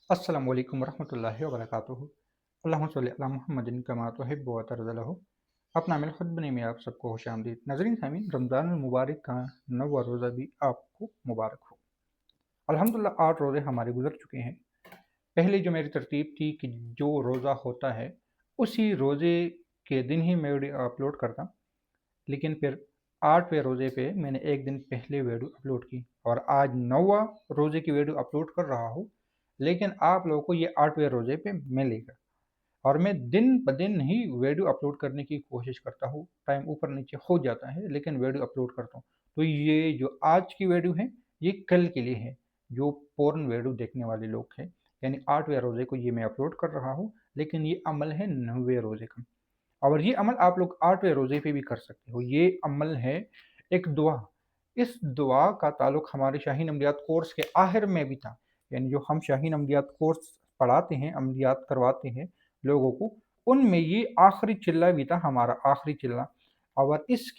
अस्सलामु अलैकुम वरहमतुल्लाहि वबरकातुहू। अल्लाहुम्मा सल्लि अला मुहम्मदिन कमा तुहिब्बु व तर्ज़ा। अपना मिल खुद बनी में आप सबको खुश आमदीद। नाज़रीन सामीन, रमज़ान मुबारक का 9वां रोज़ा भी आपको मुबारक हो। अल्हम्दुलिल्लाह 8 रोज़े हमारे गुजर चुके हैं। पहले जो मेरी तरतीब थी कि जो रोज़ा होता है उसी रोज़े के दिन ही मैं वीडियो अपलोड करता, लेकिन फिर 8वें रोज़े पे मैंने एक दिन पहले वीडियो अपलोड की और आज 9वां रोज़े की वीडियो अपलोड कर रहा हूँ, लेकिन आप लोगों को ये 8वें रोज़े पे मिलेगा। और मैं दिन ब दिन ही वीडियो अपलोड करने की कोशिश करता हूँ। टाइम ऊपर नीचे हो जाता है लेकिन वीडियो अपलोड करता हूँ। तो ये जो आज की वीडियो है ये कल के लिए है, जो पोर्न वीडियो देखने वाले लोग हैं, यानी 8वें रोज़े को ये मैं अपलोड कर रहा हूँ, लेकिन ये अमल है 9वें रोज़े का। और ये अमल आप लोग 8वें रोज़े पे भी कर सकते हो। ये अमल है एक दुआ। इस दुआ का ताल्लुक हमारे शाहीन अमलियात कोर्स के आखिर में भी था। यानी जो हम शाहीन अमलियात कोर्स पढ़ाते हैं, अमलियात करवाते हैं लोगों को, उनमें ये आखिरी चिल्ला भी था, हमारा आखिरी चिल्ला। और इस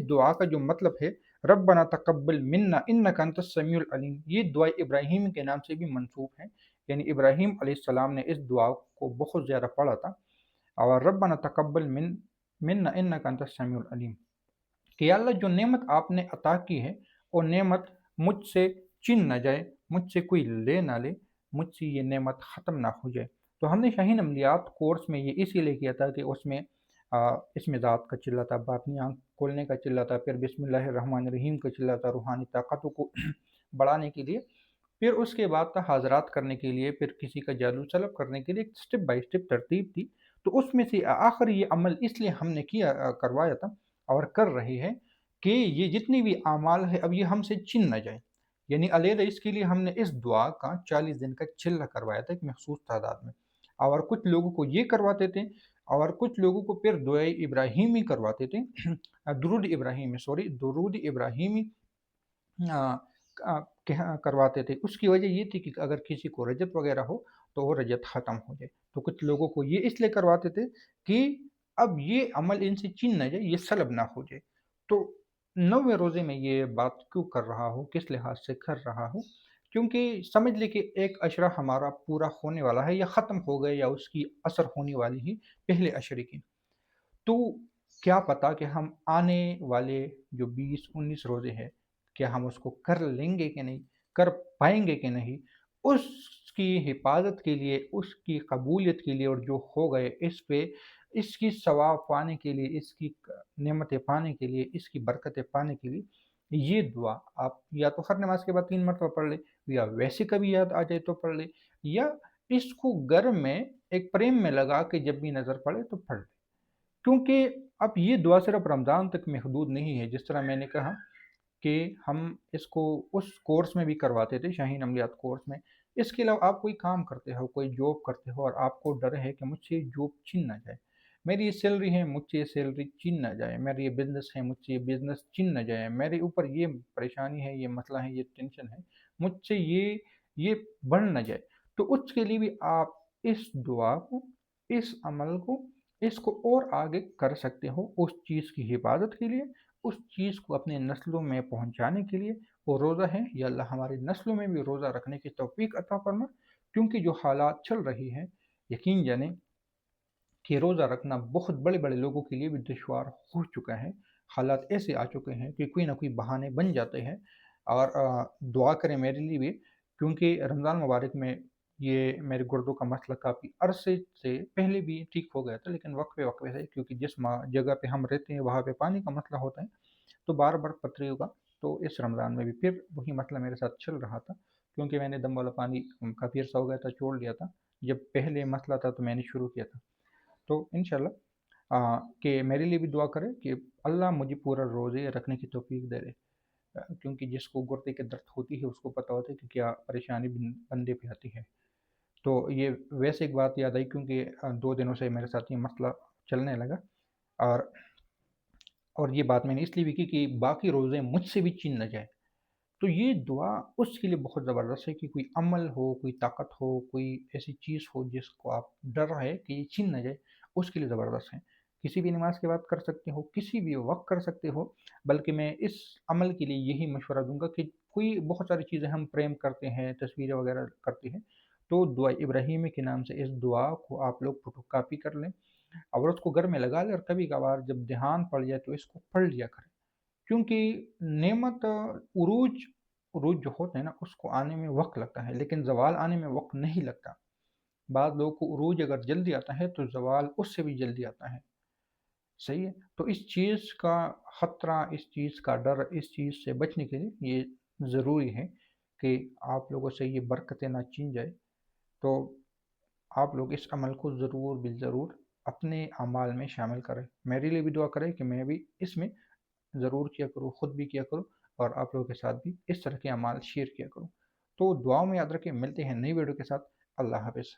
दुआ का जो मतलब है, रब्बना तकब्बल मिन्ना इन्नका अंतस समीउल अलीम, ये दुआ इब्राहीम के नाम से भी मंसूब है। यानी इब्राहीम अलैहिस्सलाम ने इस दुआ को बहुत ज़्यादा पढ़ा था। और रब्बना तकब्बल मिन्ना इन्नका अंतस समीउल अलीम, कि या अल्लाह जो नेमत आपने अता की है वो नेमत मुझसे छिन ना जाए, मुझसे कोई ले ना ले, मुझसे ये नेमत ख़त्म ना हो जाए। तो हमने शाहीन अमलियात कोर्स में ये इसीलिए किया था कि उसमें इसमें ज़ात का चिल्ला था, बातनी आँख खोलने का चिल्ला था, फिर बिस्मिल्लाहिर्रहमानिर्रहीम का चिल्ला था, रूहानी ताकतों को बढ़ाने के लिए, फिर उसके बाद था हाज़रात करने के लिए, फिर किसी का जादू सलब करने के लिए, एक स्टेप बाय स्टेप तरतीब थी। तो उसमें से आखिर ये अमल इसलिए हमने करवाया था और कर रहे हैं कि ये जितनी भी आमाल है अब ये हमसे छिन ना जाए। यानी अलहदा इसके लिए हमने इस दुआ का 40 दिन का चिल्ला करवाया था एक मखसूस तादाद में। और कुछ लोगों को ये करवाते थे और कुछ लोगों को फिर दुआए इब्राहीमी करवाते थे। दुरूद इब्राहीमी, सॉरी, दुरूद इब्राहीमी अ, करवाते थे। उसकी वजह ये थी कि अगर किसी को रजत वगैरह हो तो वो रजत ख़त्म हो जाए। तो कुछ लोगों को ये इसलिए करवाते थे कि अब ये अमल इनसे छिन ना जाए, ये सलब ना हो जाए। तो 9वें रोज़े में ये बात क्यों कर रहा हूँ, किस लिहाज से कर रहा हूँ? क्योंकि समझ लें कि एक अशरा हमारा पूरा होने वाला है या ख़त्म हो गया या उसकी असर होने वाली है पहले अशरे की। तो क्या पता कि हम आने वाले जो 20-19 रोज़े हैं, क्या हम उसको कर लेंगे कि नहीं, कर पाएँगे कि नहीं? उसकी हिफ़ाज़त के लिए, उसकी कबूलियत के लिए, और जो हो गए इस पे इसकी सवाब पाने के लिए, इसकी नेमतें पाने के लिए, इसकी बरकतें पाने के लिए, ये दुआ आप या तो हर नमाज़ के बाद 3 मरतबा पढ़ लें, या वैसे कभी याद आ जाए तो पढ़ लें, या इसको घर में एक फ्रेम में लगा के जब भी नज़र पड़े तो पढ़ लें। क्योंकि अब ये दुआ सिर्फ रमज़ान तक महदूद नहीं है। जिस तरह मैंने कहा कि हम इसको उस कोर्स में भी करवाते थे, शाहीन अमलियात कोर्स में। इसके अलावा आप कोई काम करते हो, कोई जॉब करते हो और आपको डर है कि मुझसे ये जॉब छीन ना जाए, मेरी ये सैलरी है, मुझसे ये सैलरी छीन ना जाए, मेरा ये बिज़नेस है, मुझसे ये बिज़नेस छीन ना जाए, मेरे ऊपर ये परेशानी है, ये मसला है, ये टेंशन है, मुझसे ये बढ़ ना जाए। तो उसके लिए भी आप इस दुआ को, इस अमल को, इसको और आगे कर सकते हो उस चीज़ की हिफाज़त के लिए, उस चीज़ को अपने नस्लों में पहुँचाने के लिए। वो रोज़ा है, या अल्लाह हमारी नस्लों में भी रोज़ा रखने की तौफ़ीक अता फ़रमा। क्योंकि जो हालात चल रही हैं, यकीन जानें कि रोज़ा रखना बहुत बड़े-बड़े लोगों के लिए भी दुश्वार हो चुका है। हालात ऐसे आ चुके हैं कि कोई ना कोई बहाने बन जाते हैं। और दुआ करें मेरे लिए भी, क्योंकि रमज़ान मुबारक में ये मेरे गुर्दों का मसला काफ़ी अरसे से पहले भी ठीक हो गया था, लेकिन वक्फ़े-वक्फ़े से, क्योंकि जिस जगह पे हम रहते हैं वहाँ पे पानी का मसला होता है, तो बार-बार पथरी होगा। तो इस रमज़ान में भी फिर वही मसला मेरे साथ चल रहा था, क्योंकि मैंने दम वाला पानी काफ़ी अर्सा हो गया था, छोड़ दिया था। जब पहले मसला था तो मैंने शुरू किया था। तो इंशाल्लाह कि मेरे लिए भी दुआ करें कि अल्लाह मुझे पूरा रोज़े रखने की तौफ़ीक दे दे। क्योंकि जिसको गुर्दे की दर्द होती है उसको पता होता है कि क्या परेशानी बंदे पे आती है। तो ये वैसे एक बात याद आई, क्योंकि 2 दिनों से मेरे साथ ये मसला चलने लगा। और ये बात मैंने इसलिए भी की कि बाकी रोज़े मुझसे भी छीन ना जाए। तो ये दुआ उसके लिए बहुत ज़बरदस्त है कि कोई अमल हो, कोई ताकत हो, कोई ऐसी चीज़ हो जिसको आप डर है कि ये छीन ना जाए, उसके लिए ज़बरदस्त है। किसी भी नमाज़ के बाद कर सकते हो, किसी भी वक़्त कर सकते हो। बल्कि मैं इस अमल के लिए यही मशवरा दूँगा कि कोई बहुत सारी चीज़ें हम फ्रेम करते हैं, तस्वीरें वग़ैरह करते हैं, تو دعا ابراہیمی کے نام سے اس دعا کو آپ لوگ فوٹو کاپی کر لیں اور اس کو گھر میں لگا لیں، اور کبھی کبھار جب دھیان پڑ جائے تو اس کو پڑھ لیا کریں، کیونکہ نعمت عروج جو ہوتا ہے نا اس کو آنے میں وقت لگتا ہے، لیکن زوال آنے میں وقت نہیں لگتا۔ بعض لوگوں کو عروج اگر جلدی آتا ہے تو زوال اس سے بھی جلدی آتا ہے، صحیح ہے؟ تو اس چیز کا خطرہ، اس چیز کا ڈر، اس چیز سے بچنے کے لیے یہ ضروری ہے کہ آپ لوگوں سے یہ برکتیں نہ چھین جائے۔ تو آپ لوگ اس عمل کو ضرور بالضرور اپنے اعمال میں شامل کریں، میرے لیے بھی دعا کریں کہ میں بھی اس میں ضرور کیا کروں، خود بھی کیا کروں، اور آپ لوگوں کے ساتھ بھی اس طرح کے اعمال شیئر کیا کروں۔ تو دعاؤں میں یاد رکھیں، ملتے ہیں نئی ویڈیو کے ساتھ۔ اللہ حافظ۔